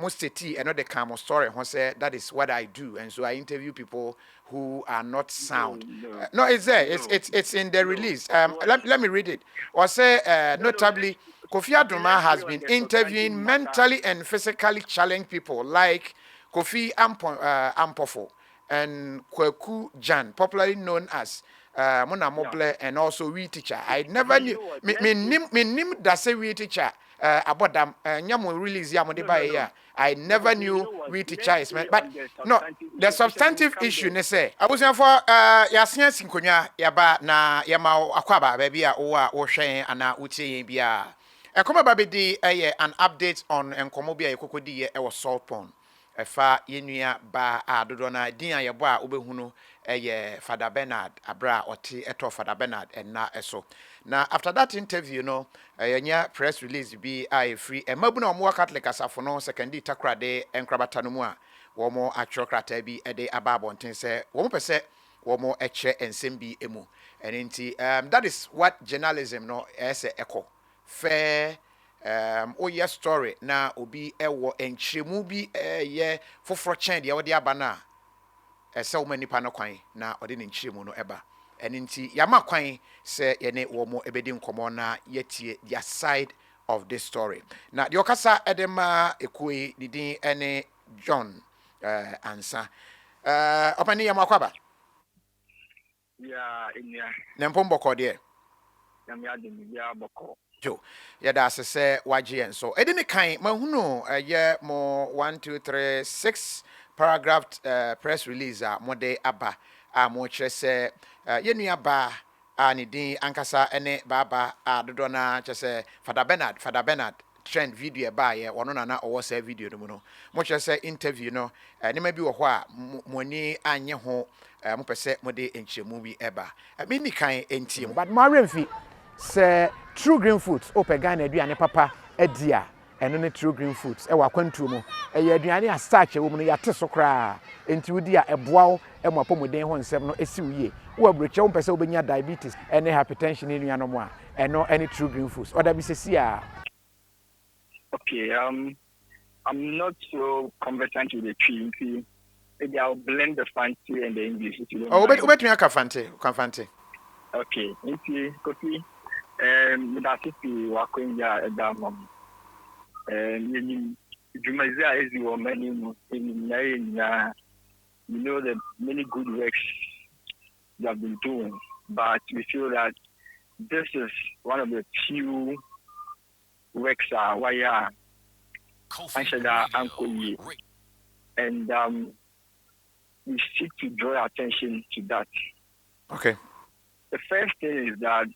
most tea and not the calm story. Who say that is what I do, and so I interview people who are not sound. No, it's there. It's in the release. Let me read it. Or say notably, Kofi Adoma has been interviewing mentally and physically challenged people like Kofi Ampofo and Kweku Jan, popularly known as Mona Moble, and also we teacher. I never knew. Me nim that say we teacher. About them, nyamu release yamu de ba ya. I never knew we teacher is meant, but no, the substantive issue ne say. I was for yasia sinkonya yaba na yama akwaba baby a owa ohwen ana utie bia. Ekoma babedi an update on enkomo bia yekokodi ye e was salt pond. Efa yenua ba adodo na din ayebo a obehunu Father Bernard abra oti eto Father Bernard and na eso. Now after that interview no yenya press release bi a free e mabu na omo Catholic asafo no secondary takra de enkrabata no mu a wo mo atwokrata bi e de ababonten se wo mo pese wo mo eche ensem bi emu enti that is what journalism no ese echo fair yes story na obi ewo enchiremu bi ye foforo chen de wo de aba na ese wo manipa no kwan na ode ne nchiremu no eba enti yama kwan se ye ne wo mo ebedi nkomo na yetie their side of this story na de okasa edema ekoi didin ene John ansa opani yama kwaba ya inya nempo mboko de yam ya de ya boko jo yada asese wagye so edini kan mahunu ye mo 1 2 3 6 paragraph press release a mode aba a mo kire se yenua ba a ne din ankasa ene baba a dodo na kire se Father Bernard trend video ba ye wono na owo se video no mu no mo kire se interview no ne ma bi wo ho a mo ni anye ho mo pese mo de enchemu bi eba me ni kan entie but mo aremfi se true green foods opegana aduane papa adia eno ne true green foods e wakwantuo mu e aduane a starch e wo mu no yate so kra enti wodi a eboawo e mo apomoden ho nsem no esi wiye wo abroche wo pese wo benya diabetes ene hypertension enu anom a eno any true green foods oda bi sesi a okay I'm not so conversant with the tree. Maybe I'll blend the fancy and the English. Oh, but you can fancy. Okay, okay, copy. That's it. Working here at that moment. Jumazia is your many in you know the many good works you have been doing, but we feel that this is one of the few works why and we seek to draw attention to that. Okay. The first thing is that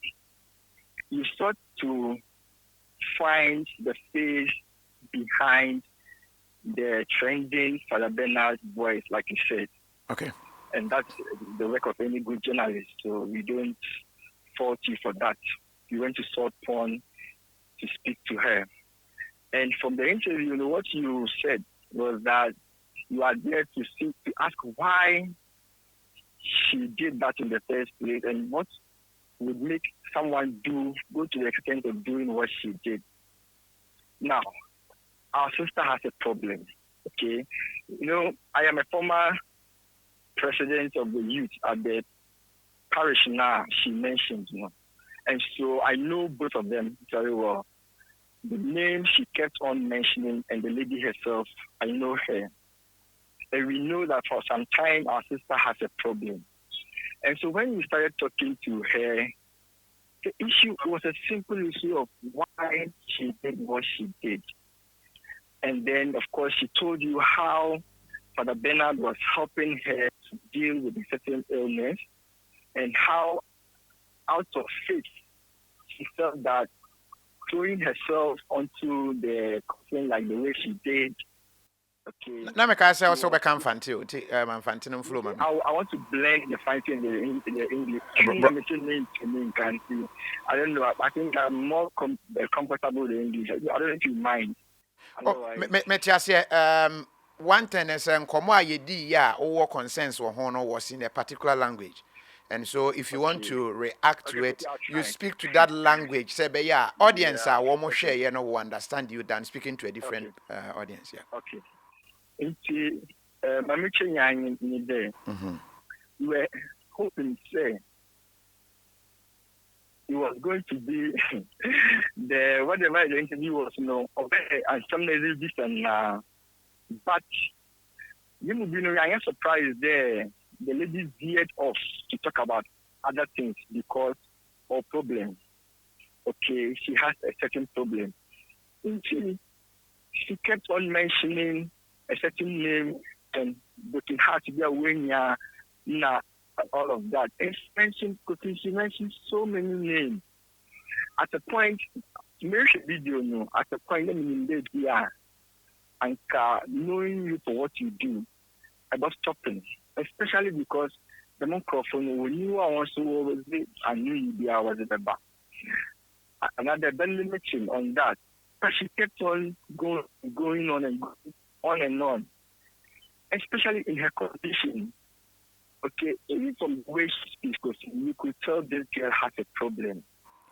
you start to find the face behind the trending Father Bernard's voice, like you said. Okay. And that's the work of any good journalist. So we don't fault you for that. You went to Salt Pond to speak to her. And from the interview, what you said was that you are there to ask why she did that in the first place and what would make someone go to the extent of doing what she did. Now, our sister has a problem, okay? You know, I am a former president of the youth at the parish now she mentioned, you know, and so I know both of them very well. The name she kept on mentioning and the lady herself, I know her. And we know that for some time our sister has a problem. And so when we started talking to her, the issue was a simple issue of why she did what she did. And then, of course, she told you how Father Bernard was helping her to deal with a certain illness and how, out of faith, she felt that throwing herself onto the coffin like the way she did. Okay. Now, I say also become fancy. I want to blend the fancy and the English. I don't know. I think I'm more comfortable with English. I don't know if you mind. One thing is, come on, ye di ya, or consensus or honor was in a particular language. And so if you want to react to it, you speak to that language. Say, but yeah, audience are one more share, you know, will understand you than speaking to a different audience. Yeah. Okay. We were hoping to say it was going to be whatever the interview was, and some different. But you will be I am surprised there. The lady veered off to talk about other things because of problems. Okay, she has a certain problem. She kept on mentioning a certain name and looking hard to be aware all of that. And she mentioned so many names. At a point, make a video, at a point, let me invade here. And knowing you for what you do, I was stopping, especially because the microphone, when you are also always there, I knew you'd be was the back. Another limiting on that, but she kept on going on and on, especially in her condition. Okay, even from the way she speaks, you could tell this girl has a problem.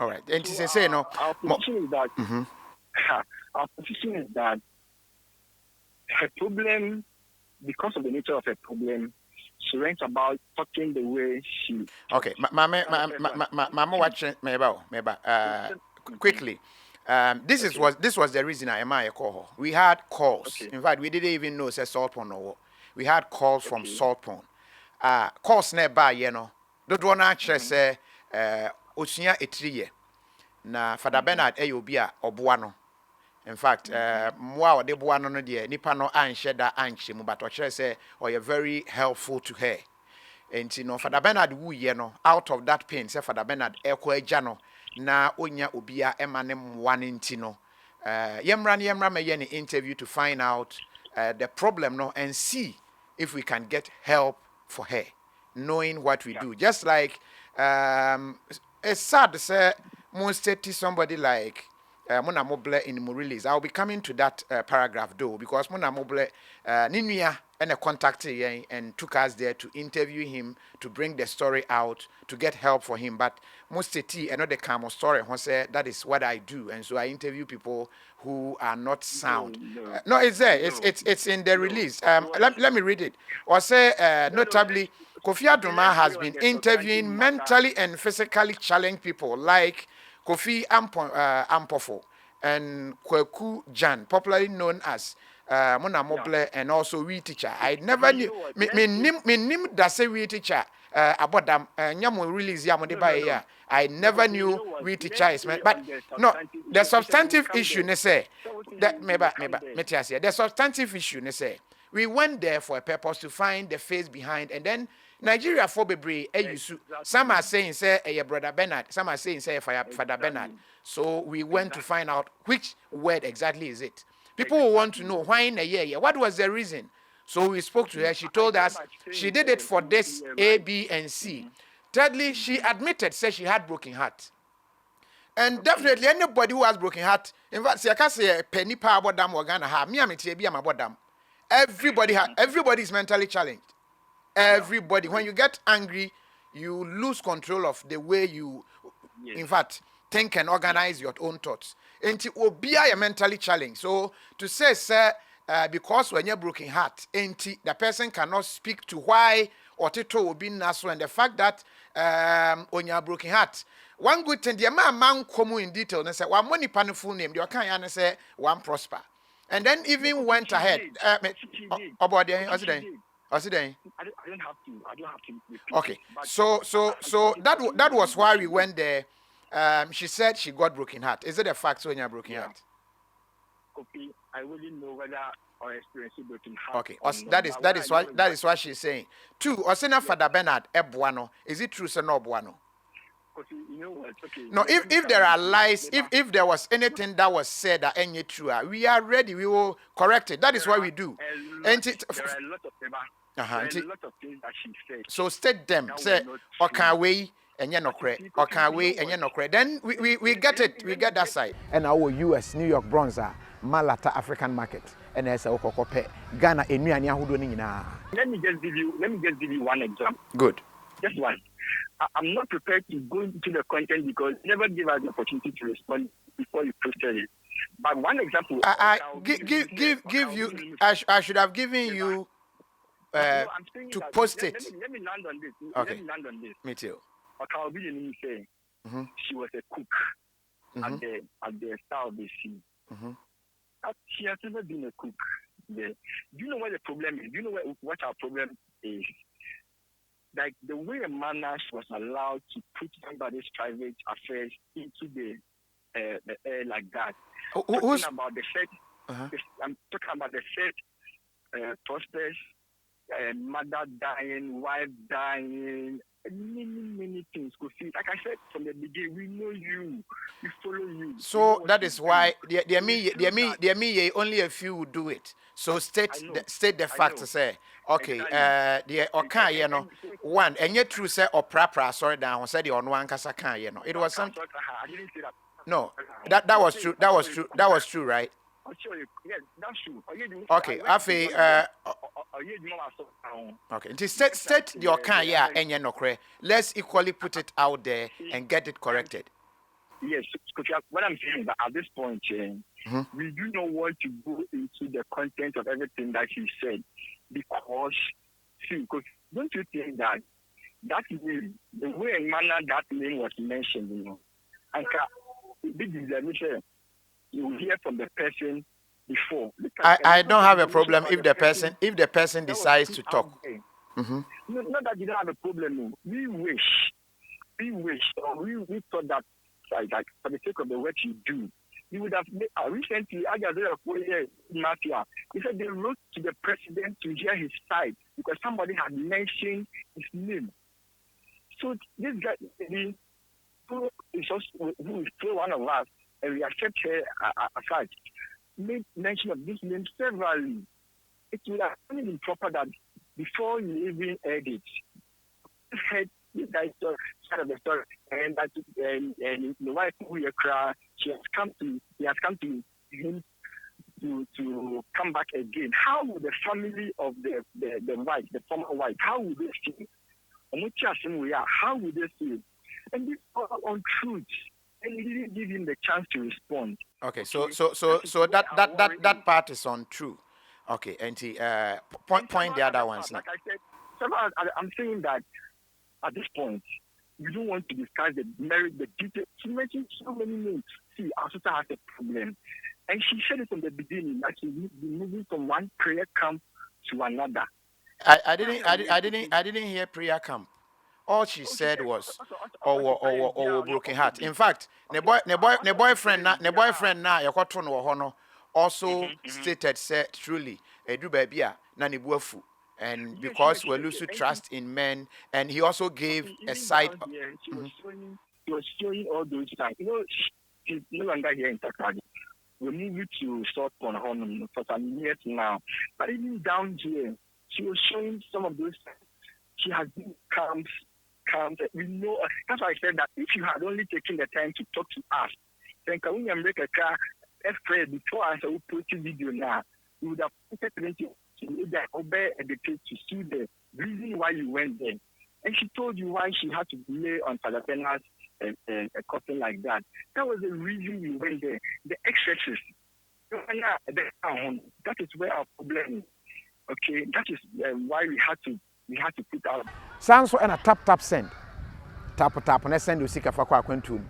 All right, and so, say no. Our position is that. Our position is that her problem, because of the nature of her problem, she went about talking the way she. Okay, Mama, watching quickly. This was the reason I call her. We had calls. Okay. In fact, we didn't even know say salt porn or what. We had calls from salt porn. Calls nearby, you know. Don't want to actually say Osunya etriye. Na Father Bernard Eyobia Obuano. In fact, mwa de buano no de nipa no anhye da anhye mu, but o say or you're very helpful to her. And you know, Father Bernard wu ye no, out of that pain, say Father Bernard ekwa agya no na onya obia emane mwane nti no. Yemra me ye ni interview to find out the problem no and see if we can get help for her, knowing what we do. Just like it's sad to say most somebody like Mona Moble in the release. I'll be coming to that paragraph though, because Mona Moble Ninuya and a contacted and took us there to interview him, to bring the story out, to get help for him. But most another kind of story, that is what I do, and so I interview people who are not sound. No, it's there. It's in the release. Let me read it. Or say notably, Kofi Adoma has been interviewing mentally and physically challenged people like Kofi Ampofo and Kweku Jan, popularly known as Mona Moble, and also we teacher. I never knew me nim that say we teacher about them nyamu release yamu ba ya. I never knew we teacher is meant, but no, the substantive issue ne say that the substantive issue ne say we went there for a purpose to find the face behind, and then Nigeria for Bebre, some are saying say a brother Bernard, some are saying say Father Bernard. So we went to find out which word exactly is it. People will want to know why in a year, what was the reason? So we spoke to her. She told us she did it for this A, B, and C. Thirdly, she admitted, said she had broken heart. And definitely anybody who has broken heart, in fact, I can't say a penny power about them or Ghana have me about them. Everybody is mentally challenged. Everybody. When you get angry, you lose control of the way you, in fact, think and organize your own thoughts. And it will be a mentally challenged. So to say, sir, because when you're broken heart, the person cannot speak to why or Tito will be naso, and the fact that when you're broken heart, one good thing, the man come in detail and say, one money pan full name, you can't say one prosper. And then even went ahead. About the I don't have to. Okay. So that was why we went there. She said she got broken heart. Is it a fact when you're broken heart? Okay. I wouldn't know whether or experience broken heart. Okay. That is what she's saying. Two, Osena Father Bernard Ebuano. Is it true, sir, no Buano? Okay, you know what? Okay. No, if there are lies, if there was anything that was said that ain't true, we are ready. We will correct it. That is what we do. There are a lot of things that she said. So state them. Say, okay, we and you're not correct. Okay, we and you're not correct. Then we get it. We get that side. And our US, New York Bronzer, Malata African market, and as a Okokope, Ghana, and Let me just give you one example. Good. Just one. I'm not prepared to go into the content because you never give us the opportunity to respond before you posted it. But one example, give you. I should have given you I'm saying to that, post it. let me land on this. Okay. Let me land on this. Me too. Say she was a cook at the Star of the Sea. She has never been a cook. Do you know what the problem is? Do you know what our problem is? Like the way a man was allowed to put somebody's private affairs into the air like that. Who's about the set? I'm talking about the set prospects, mother dying, wife dying, many things. Like I said from the beginning, we know you, we follow you. So that is why only a few would do it. So state the fact to say, okay, the okay, you know, one and yet true say or prapra sorry down said the on one kasa can you know. It was something. I didn't say that. No, that was true. That was true, right? Yes, that's true. Okay, Afi, okay. It is state your can yeah and you know, let's equally put it out there and get it corrected. Yes, what I'm saying is that at this point, we do not want to go into the content of everything that he said because don't you think that name, the way and manner that name was mentioned, you know, and big examination, you hear from the person before. I don't have a problem if the person decides to talk. Not that you don't have a problem. No. We wish, or we thought that, like for the sake of the work you do, you would have recently. I just read Mafia. He said they wrote to the president to hear his side because somebody had mentioned his name. So this guy, who is still one of us, and we accept her aside, made mention of this name severally. It would have been improper that before you even heard it, this guy's side of the story, and that and the wife who you cry, he has come to him to come back again. How would the family of the wife, the former wife, how would they feel? How would they feel? And this all untruth. And he didn't give him the chance to respond. Okay, so that part is untrue. Okay, and point the other ones now. Like I said, I'm saying that at this point, we don't want to discuss the merit, the details. She mentioned so many names. See, our sister has a problem, and she said it from the beginning that she's moving from one prayer camp to another. I didn't hear prayer camp. All she said was, "Oh, broken heart." In fact, the boyfriend na yakoto no hono also stated said truly, "Edu baby a na ne buafu." And because we're losing trust in men, and he also gave a side. She was showing all those signs. You know, she's no longer here in Takagi. We moved to South Ponahon for some years now. But even down here, she was showing some of those signs. She has been calm. We know. That's why I said that if you had only taken the time to talk to us, then can we make a car afraid before I will put the video now? We would have put plenty that obey educate to see the reason why you went there. And she told you why she had to lay on Falapena's a coffin like that. That was the reason we went there. The excesses. That is where our problem is. Okay, that is why we had to put out. Sounds and a tap send. Tap and send you seek a fakwa quantum.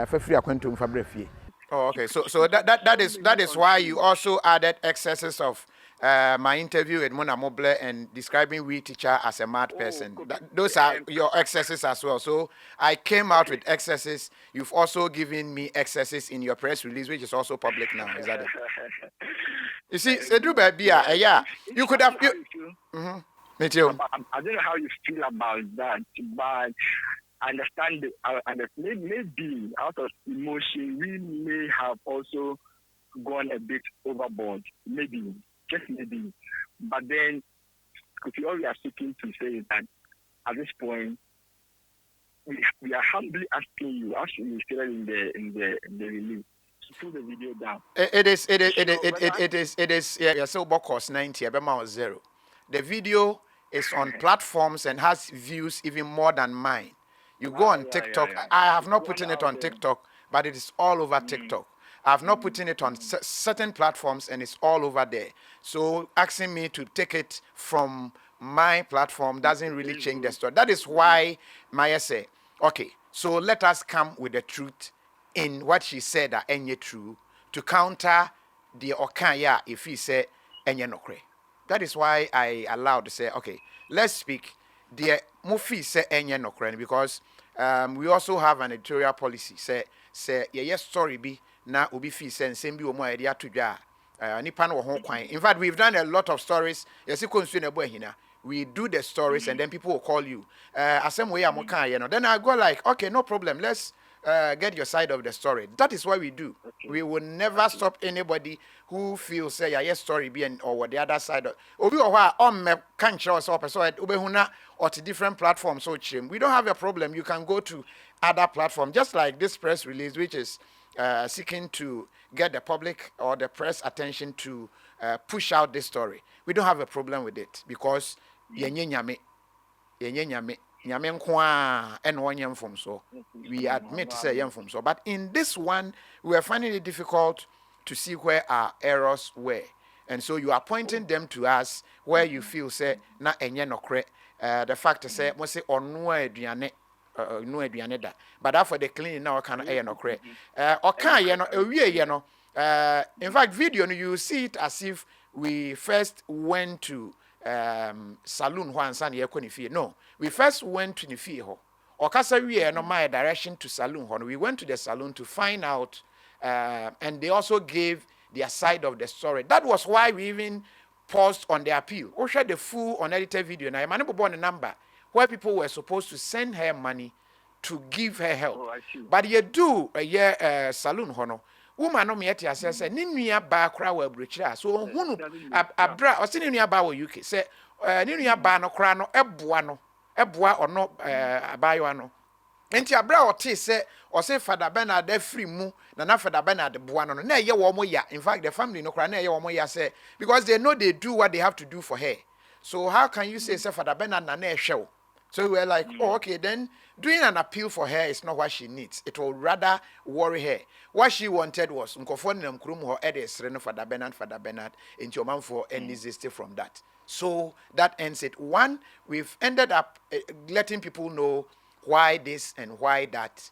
For free quantum for brefi. Oh, okay. So that is why you also added excesses of my interview with Mona Mobile and describing we teacher as a mad person. Those are your excesses as well. So I came out with excesses. You've also given me excesses in your press release, which is also public now. Is that it? You see, Sedru Babia, yeah, you could have. Me too. I don't know how you feel about that, but I understand. Maybe out of emotion, we may have also gone a bit overboard. Maybe. Just maybe. But then, all we are seeking to say is that at this point, we are humbly asking you, as we stated in the release, to pull the video down. It is. Yeah, so about cost 90, about 0. The video is on platforms and has views even more than mine. You go on TikTok. I have not put it on TikTok, but it is all over TikTok. I've not put it on certain platforms, and it's all over there. So asking me to take it from my platform doesn't really change the story. That is why Maya say, okay, so let us come with the truth in what she said that any true to counter the okaya if he said any no kre. That is why I allowed to say, okay, let's speak. The Mufi say any no kre because we also have an editorial policy. Say yes story be na obi fi say nsem bi o mo ide atodwa nipa no ho kwan. In fact, we've done a lot of stories. Yes, we do the stories and then people will call you. Asem way am kan ye no. Then I go like, okay, no problem. Let's get your side of the story. That is what we do. Okay. We will never stop anybody who feels say yes story be or the other side. Obi or wha on me can show us up so obehuna or to different platforms so chim. We don't have a problem. You can go to other platforms just like this press release which is seeking to get the public or the press attention to push out this story. We don't have a problem with it because yenye nyame nyame nkwa and one yam from so we admit say yam from so, but in this one we are finding it difficult to see where our errors were, and so you are pointing them to us where you feel say na enye nokre. The fact say mo say onu aduane no aduane da, but after the cleaning now can nokre oka ye no ewie ye no. In fact, video you see it as if we first went to saloon one san ye koni fie. No, we first went to the fie ho. Okasa we no my direction to saloon ho. We went to the saloon to find out and they also gave their side of the story. That was why we even paused on the appeal. We shared the full unedited video. Now, I born a number where people were supposed to send her money to give her help. Oh, but you do a year saloon hono. Woman no me ati ase say ni nua ba kra wa abrochira so hunu abra o se ni nua ba wo UK say ni nua ba no kra no eboa ono abayo ano enti abra o te say o se Father Bernard da free mu na Father Bernard boa no na ye wo mo ya. In fact, the family no kra na ye wo mo ya say because they know they do what they have to do for her. So how can you say Father Bernard na ehwe? So we were like, oh, okay, then doing an appeal for her is not what she needs. It will rather worry her. What she wanted was Nkofo nam krum ho edesre no Father Bernard into man for any zesty from that. So that ends it. One, we've ended up letting people know why this and why that.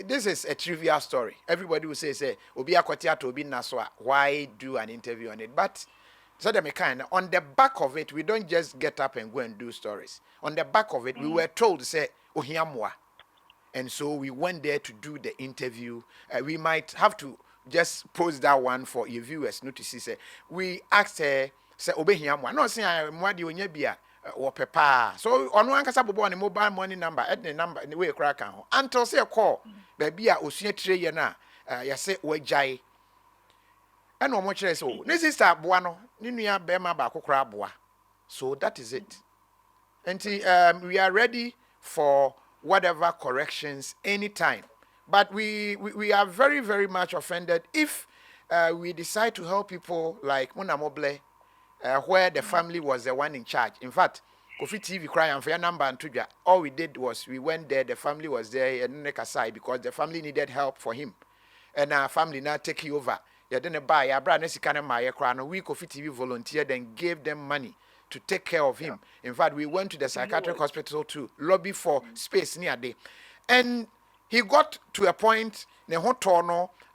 This is a trivial story. Everybody will say obi akotia to obi naswa. Why do an interview on it? But so on the back of it, we don't just get up and go and do stories. On the back of it, we were told to say, Ohiamwa. And so we went there to do the interview. We might have to just post that one for your viewers not to see. Say, we asked her, say, Obehiamwa. No, say, Mwadi Onyebia or Pepa. So on one casabobo on the mobile money number, at the number in the way crack out. Until say a call, baby, Osia Treyana, ya say, Wejai. And no much less. Oh, this is that buano. Ninuya bema ba kokra boa. So that is it. And we are ready for whatever corrections anytime. But we are very, very much offended if we decide to help people like Munamoble, where the family was the one in charge. In fact, KOFI TV cry and fair number and tuja. All we did was we went there. The family was there and aside because the family needed help for him, and our family now take you over. You didn't buy a brand new my crown. We KOFI TV volunteered and gave them money to take care of him. In fact, we went to the psychiatric hospital to lobby for space near there. And he got to a point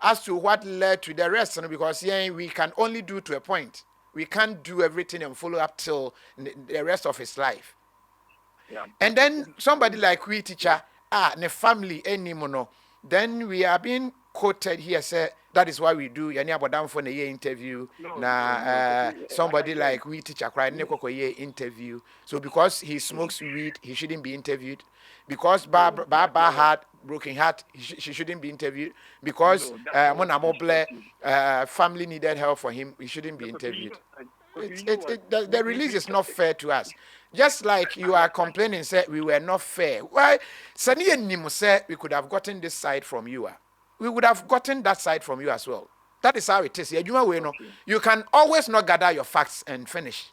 as to what led to the rest, because we can only do to a point. We can't do everything and follow up till the rest of his life. Yeah. And then somebody like we teacher, the family anymore. Then we are being quoted here, say that is why we do yani abodam for a year interview. Somebody like we teacher cry neko year interview. So because he smokes weed, he shouldn't be interviewed. Because Baba had broken heart, she shouldn't be interviewed. Because Mona Moble family needed help for him, he shouldn't be interviewed. The release is not fair to us. Just like you are complaining, say we were not fair. Why? Sani Nimo said we could have gotten this side from you. We would have gotten that side from you as well. That is how it is. You can always not gather your facts and finish.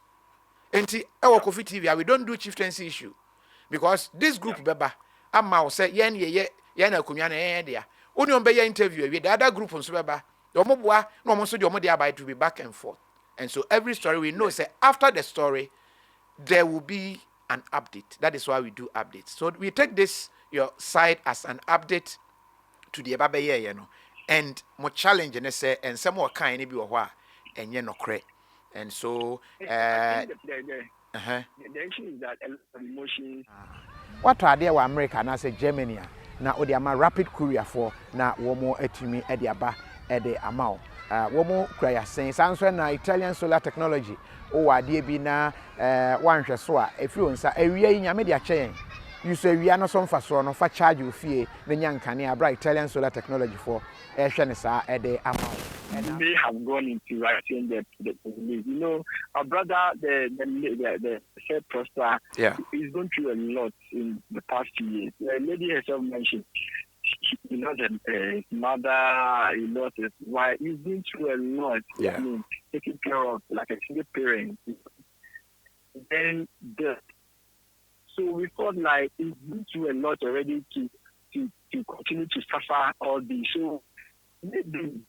And KOFI TV, we don't do chieftaincy issue. Because this group, Beba, ama say yen na kunya na yen dia oni on be ye interview the other group nso beba the omoboa na omo so the omo dey about to be back and forth. And so every story we know say after the story there will be an update. That is why we do updates. So we take this your side as an update to the eba you know, and more challenge and say and some more kind be wa and no cre. And so I think the issue is that a lot of emotions. What are there America na say Germany na o de ama rapid courier for na wo mo atumi e de aba e de ama wo mo kura ya sen sanso na Italian solar technology o wade bi na wanhwe so a efiri onsa awia yi nyame de akyɛn you say awia no so mfa so no fa charge ofie na nyankane abra Italian solar technology for ehwe ne sa e de ama and may have gone into writing the police. You know, our brother, the said Prosper, he's gone through a lot in the past 2 years. The lady herself mentioned he lost his mother, he lost his wife. He's been through a lot. Yeah. I mean, taking care of like a single parent. Then so we felt like he's been through a lot already to continue to suffer all this. So maybe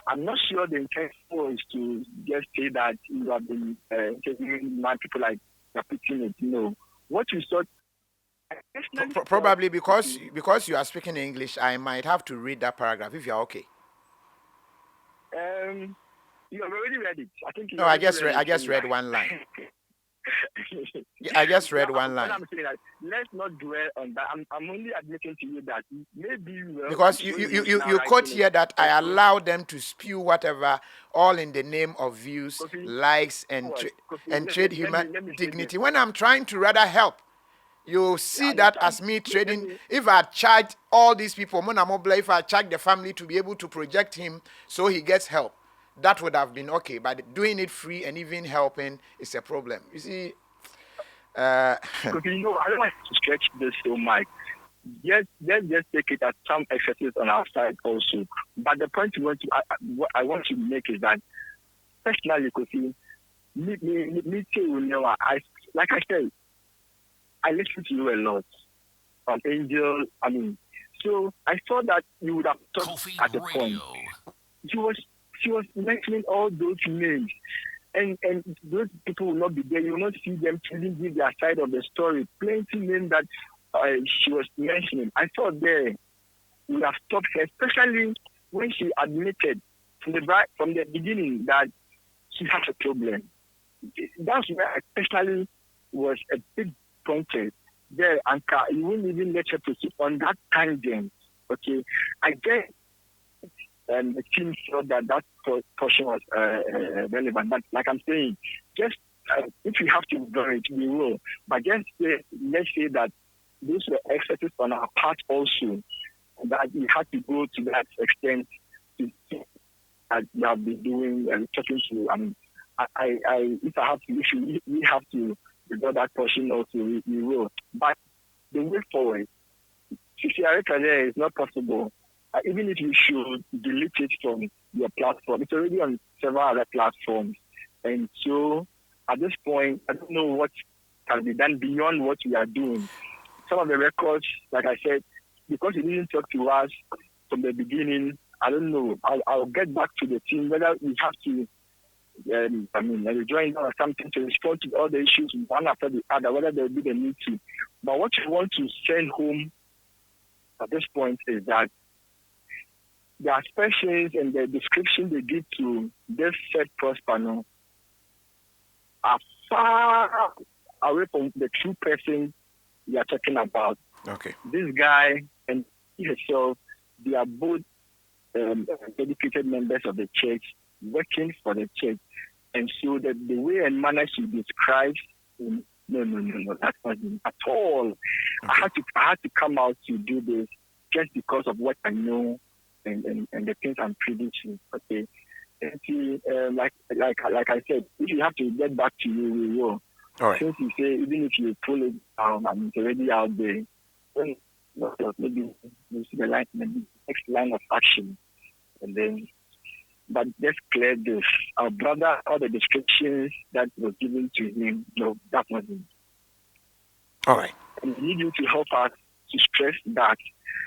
I'm not sure the intention is to just say that you have been interviewing mad people like you're putting it. No. What you thought. Probably because you are speaking English, I might have to read that paragraph if you're okay. You have already read it. I think. No, I just read one line. I just read one line. I'm saying that let's not dwell on that. I'm only admitting to you that maybe because you quote here that I allow them to spew whatever, all in the name of views, likes, and trade human dignity. When I'm trying to rather help, you see that as me trading. If I charge all these people, if I charge the family to be able to project him so he gets help, that would have been okay. But doing it free and even helping is a problem. You see. Because I don't want to stretch this so much. Yes, let's just take it as some excesses on our side also. But the point I want to make is that, personally, because me too, like I said, I listen to you a lot from Angel. I mean, so I thought that you would have talked at the point. She was mentioning all those names. And those people will not be there. You will not see them telling you their side of the story. Plenty names that she was mentioning. I thought there would have stopped her, especially when she admitted from the beginning that she has a problem. That's where I especially was a big pointer there, and you wouldn't even let her proceed on that tangent. Okay, I guess. And the team thought that portion was relevant. But like I'm saying, just if we have to ignore it, we will. But let's say that those were excesses on our part also, that we had to go to that extent to that we have been doing and talking to. If I have to issue, we have to ignore that portion also. We will. But the way forward, career is not possible. Even if you should delete it from your platform, it's already on several other platforms. And so at this point, I don't know what can be done beyond what we are doing. Some of the records, like I said, because you didn't talk to us from the beginning, I don't know. I'll get back to the team whether we have to, join or something to respond to all the issues one after the other, whether there will be the need to. But what you want to send home at this point is that the aspersions and the description they give to this said Prosper are far away from the true person we are talking about. Okay. This guy and he himself, they are both dedicated members of the church, working for the church. And so that the way and manner she describes, no, that's not at all. Okay. I had to come out to do this just because of what I know. And the things I'm privy to, okay. And see, like I said, if you have to get back to you, we will. All right. Since you say even if you pull it down and it's already out there, then maybe you see the next line of action, and then. But let's clear this. Our brother, all the descriptions that was given to him, no, that wasn't. All right. And we need you to help us to stress that.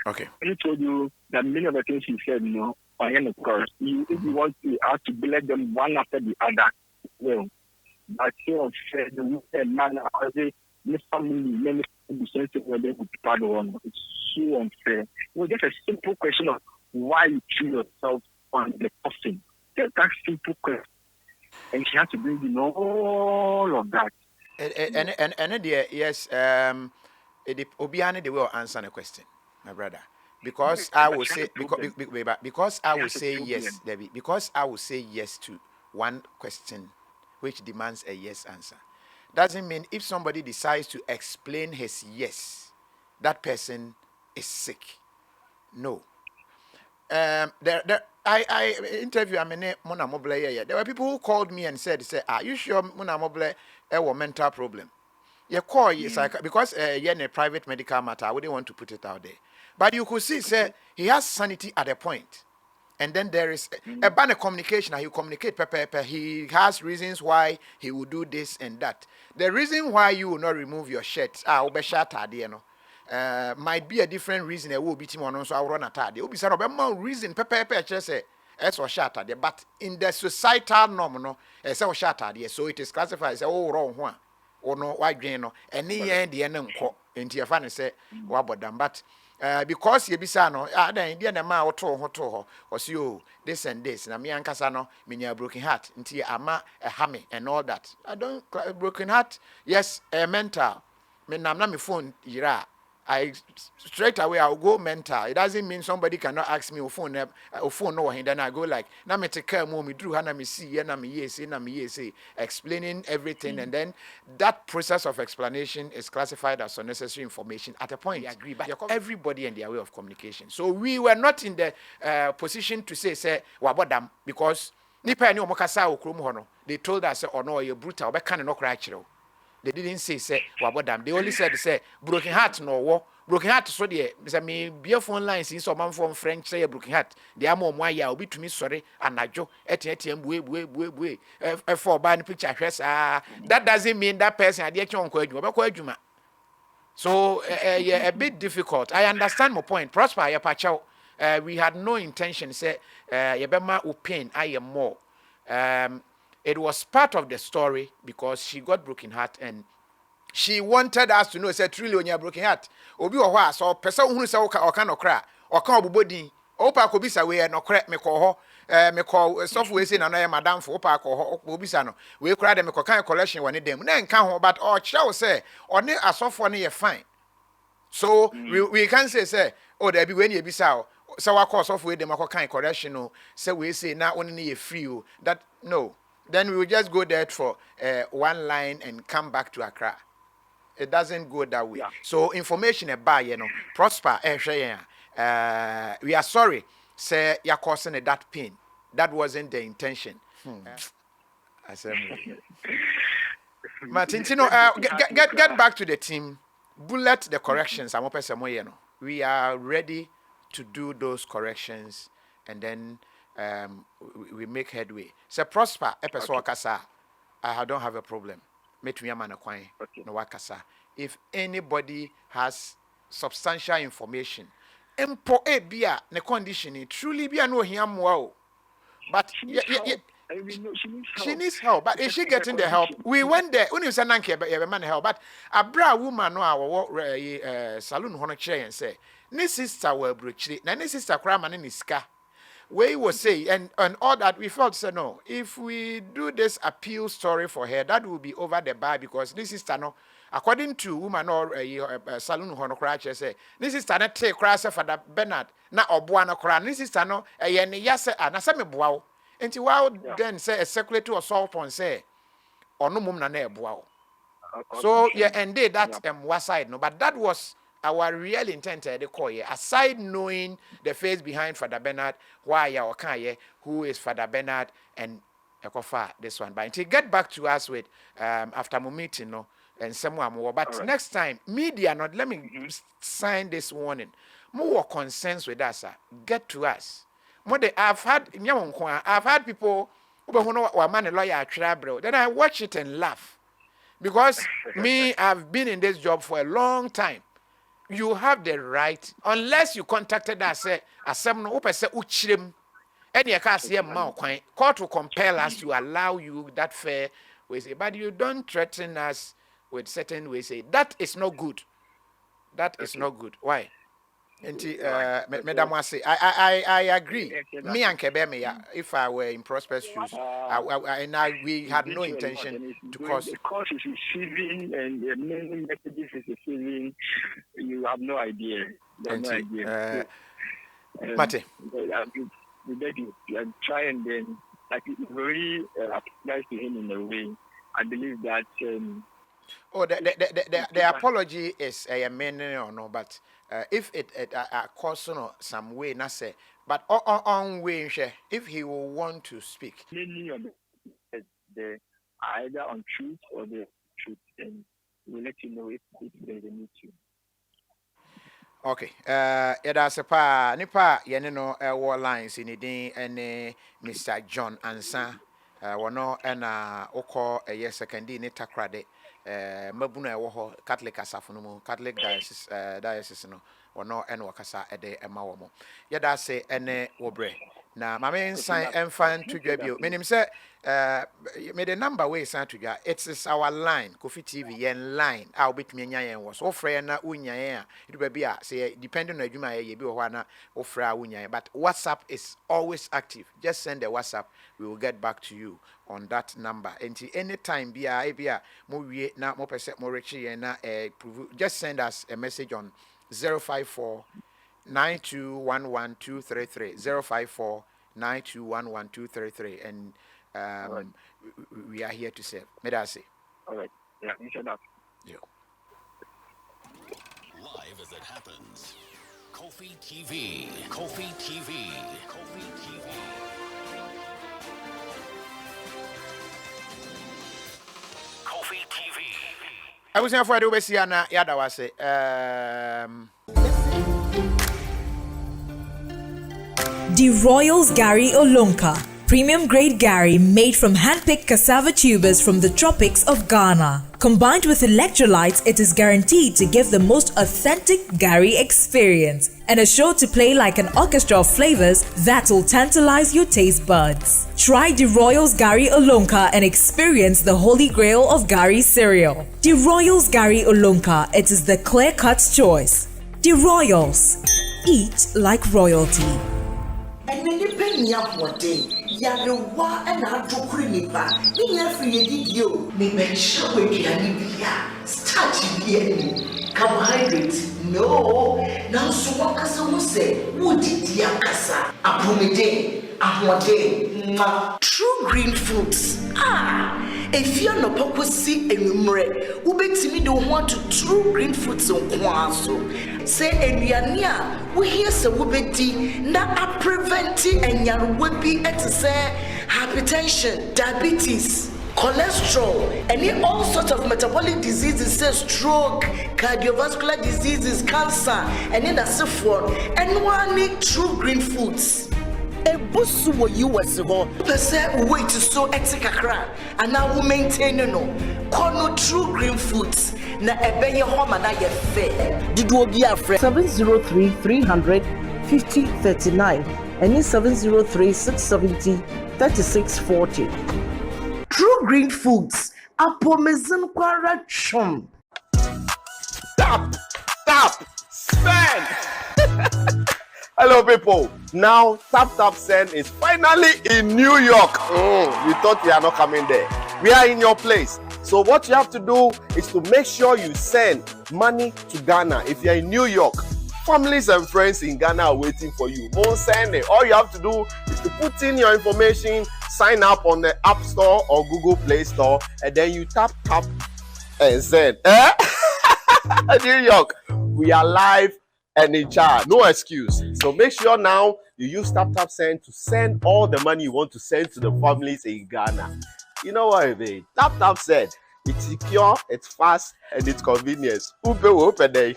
Okay. He told you that many of the things he said, of course, if you want to have to let them one after the other, well, but so said the man, I say, Miss Family, many sensitive where they would pardon. It's so unfair. It was just a simple question of why you threw yourself on the coffin. Just that simple question. And she had to bring in all of that. And yes, Obiane they will answer the question, my brother. Because I will say because I will say yes, Debbie. Because I will say yes to one question which demands a yes answer. Doesn't mean if somebody decides to explain his yes, that person is sick. No. I interview Mona Mobile. Yeah. There were people who called me and said, are you sure Mona Mobile a mental problem? You call because a private medical matter, I wouldn't want to put it out there. But you could see, he has sanity at a point. And then there is a ban of communication. He communicate, he has reasons why he will do this and that. The reason why you will not remove your shirt, might be a different reason. It will be Tim on so I run at it. It will be some reason, but in the societal norm, so it is classified as wrong one. Or no, why drain no, and near the end into your fan say, Wabodam, but because you be sano, the Indian ama or was you this and this, and me and Casano, mean your broken heart, into ama a hammy and all that. I don't broken heart, yes, a mental. Me nam me phone, yira. I straight away I'll go mental. It doesn't mean somebody cannot ask me phone no, and then I go like na me take care me drew na me see na me yes explaining everything, and then that process of explanation is classified as unnecessary information at a point. I agree, but everybody and their way of communication. So we were not in the position to say wabodam because nipa ani omokasa okrom ho no, they told us or no you brutal be kan no cry chiro. They didn't say wabodam. They only said broken heart no war. Broken heart so there. Because me be phone lines in some from French say broken heart. They are more why ya obi to me sorry anajo etiam we for ban picture that doesn't mean that person ade chon ko adwuma. So a bit difficult. I understand my point. Prosper ya pacho. We had no intention say yebema opin I am more. It was part of the story because she got broken heart and she wanted us to know, say, truly, when you're broken heart, obi or what, so person who say, or can cry, or can body, Opa Kobisa, we are no crack me call software saying, and I am madam for Opa or Obisano. We cried them a kind collection when it them, then can't, but or shall say, or near a software near fine. So we can say, oh, there be when you be so. So our course of with them a kind correctional, so we say now only a few that no. Then we will just go there for one line and come back to Accra. It doesn't go that way. Yeah. So information about prosper. We are sorry, say you're causing that pain. That wasn't the intention. I said, Martin, get back to the team. Bullet the corrections. We are ready to do those corrections, and then we make headway. So prosper episode kasa. I don't have a problem. No wakasa. If anybody has substantial information, empo ebia ne condition truly be no hiam wow. But she needs help. But is she getting the help? We went there. When you say nanke be man help, but a bra woman no our saloon hono chair and say, "Ni sister will brochiri. Na ni sister kra man ni ska." We will say and all that we felt say no. If we do this appeal story for her, that will be over the bar because this sister no. According to woman or saloon hono kra chair say, "This sister na take kra say Father Bernard na oboa na kra. This sister no ye ne yase anasa me boa." And wow, then say a circulator assault on say, or no mum na eboa. So yeah, and they that was side no, but that was our real intent at the call. Aside knowing the face behind Father Bernard, why you can who is Father Bernard and KOFI this one. But until get back to us with after my meeting, no, and someone more. But right. Next time, media not let me sign this warning. More concerns with us, get to us. I've had people who know what man a lawyer travel. Then I watch it and laugh Because me, I've been in this job for a long time. You have the right, unless you contacted us, say, asem no open say uchrim, any akasi ma kwan. Court will compel us to allow you that fair way say, but you don't threaten us with certain ways. Say that is not good. That is not good. Why? Madam Wase, I agree. Me and Kebeme, if I were in Prosper's shoes, we had no intention to cause. The cause is receiving and the many messages is receiving. You have no idea. You have no idea. Mate. We beg you, try and then, like, it really applies to him in a way. I believe that. The apology is a meaning or no, but if it cause some way, not say, but on way, if he will want to speak. Many of the either on truth or the truth, and we'll let you know if there's a need to. Okay. That's a pa nipa yenino war lines in the and Mr. John Ansa. Wano and oko a yes second ni takrade. Mabuna woho Catholic asafunumu Catholic diocese no wano and wakasa ede emawomo. Yada say ene wobre. Na mame sign enfan to dwabio. Menim say me the number way sign to dwa. It is our line KOFI TV yen line. I'll bit me nya yen was. Ofre na unya yen. It be bia say depending on adwuma ye bi ho na ofra unya. But WhatsApp is always active. Just send the WhatsApp. We will get back to you on that number. Until anytime bia mo wie na mo pese mo rechi yen na just send us a message on 054 9211233 054 9211233 and right. We are here to serve. May I say? All right. Yeah, you should have. Yeah. Live as it happens. KOFI TV. KOFI TV. KOFI TV. KOFI TV. I was here for the Obesiana Yadawase. The Royals Gary Olunka, premium grade Gary made from hand-picked cassava tubers from the tropics of Ghana. Combined with electrolytes, it is guaranteed to give the most authentic Gary experience and is sure to play like an orchestra of flavors that will tantalize your taste buds. Try the Royals Gary Olunka and experience the holy grail of Gary cereal. The Royals Gary Olunka, it is the clear-cut choice. The Royals, eat like royalty. And when you pay me up one day, Yaruwa and Adokuri Nipa, in every video, may make sure we can start here. Carbohydrates, no. Now, so what can someone say? Would it be a casa? Apomide, Ahwade, true green foods. If you're not see enumere, ubetimi don't want to true green foods on kwaso. Say Eliania, we hear so ubeti na preventing and yarwebi et say hypertension, diabetes, cholesterol, and all sorts of metabolic diseases, say stroke, cardiovascular diseases, cancer, and in a for and one need true green foods. A busu wo US ho pese wait so etikakra and now we maintain no kono true green foods na ebenye homa na ye fe did obi afre 703 300 5039 and 703 670 3640. True green foods apomezin kwara chum. Stop spend. Hello people, now Tap Send is finally in New York. You thought we are not coming there. We are in your place. So what you have to do is to make sure you send money to Ghana. If you're in New York, families and friends in Ghana are waiting for you. Won't send it. All you have to do is to put in your information, sign up on the App Store or Google Play Store, and then you tap and send. New York, we are live and in charge, no excuse. So make sure now you use Tap Send to send all the money you want to send to the families in Ghana. You know what I mean? Tap Send. It's secure, it's fast, and it's convenient. Open day.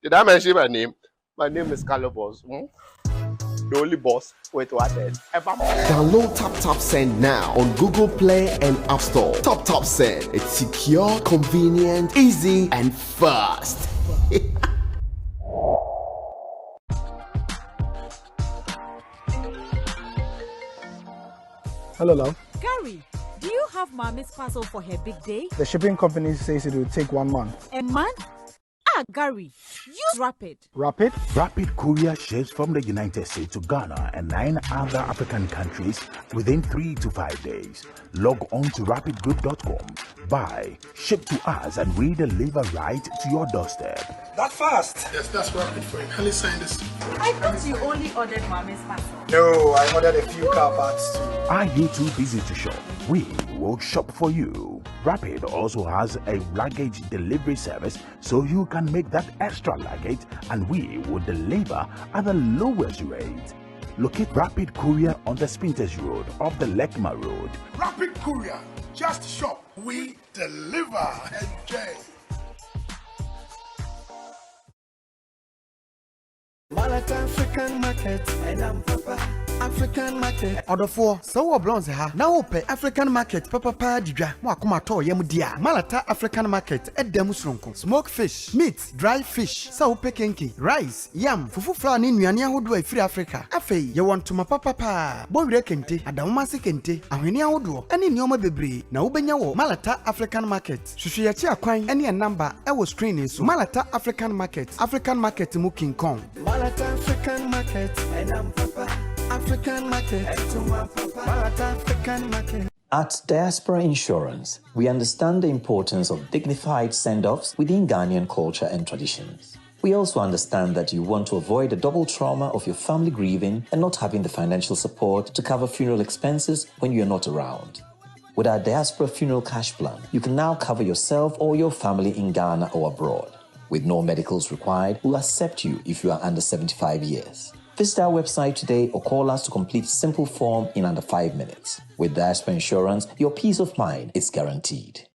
Did I mention my name? My name is Calabos. the only boss with what then. Download Tap Send now on Google Play and App Store. Tap Send. It's secure, convenient, easy, and fast. Hello, love. Gary, do you have Mommy's parcel for her big day? The shipping company says it will take 1 month. A month? Gary, use Rapid. Rapid? Rapid courier ships from the United States to Ghana and 9 other African countries within 3 to 5 days. Log on to rapidgroup.com, buy, ship to us, and we deliver right to your doorstep. That fast? Yes, that's Rapid for you. Can you sign this? I thought you only ordered Mommy's parcel. No, I ordered a few car parts too. Are you too busy to shop? We will shop for you. Rapid also has a luggage delivery service, so you can make that extra luggage and we will deliver at the lowest rate. Locate Rapid Courier on the Spinters Road off the Lekma Road. Rapid Courier, just shop, we deliver. Enjoy. Malata African market, and I'm Papa. African market. Order for so blonze ha. Now open African market. Papa didra. Mwakuma to yemu dia. Malata African market. Edemu sronko. Smoked fish, meat, dry fish. Sa upe kenki, rice, yam, fufu flour ni nnuane ahodo e free Africa. Afei, ye want to ma papa. Bonwire kente, adamumase kente, ahweni ahodo. Ani nneoma bebre na ubenya wo Malata African market. Hwehwe ye chi akwan ene number e wo screen so. Malata African market. African market mu King Kong. Malata African market, and I'm Papa. African market, Malata African market. At Diaspora Insurance, we understand the importance of dignified send-offs within Ghanaian culture and traditions. We also understand that you want to avoid the double trauma of your family grieving and not having the financial support to cover funeral expenses when you're not around. With our Diaspora Funeral Cash Plan, you can now cover yourself or your family in Ghana or abroad. With no medicals required, we'll accept you if you are under 75 years. Visit our website today or call us to complete a simple form in under 5 minutes. With Diaspora Insurance, your peace of mind is guaranteed.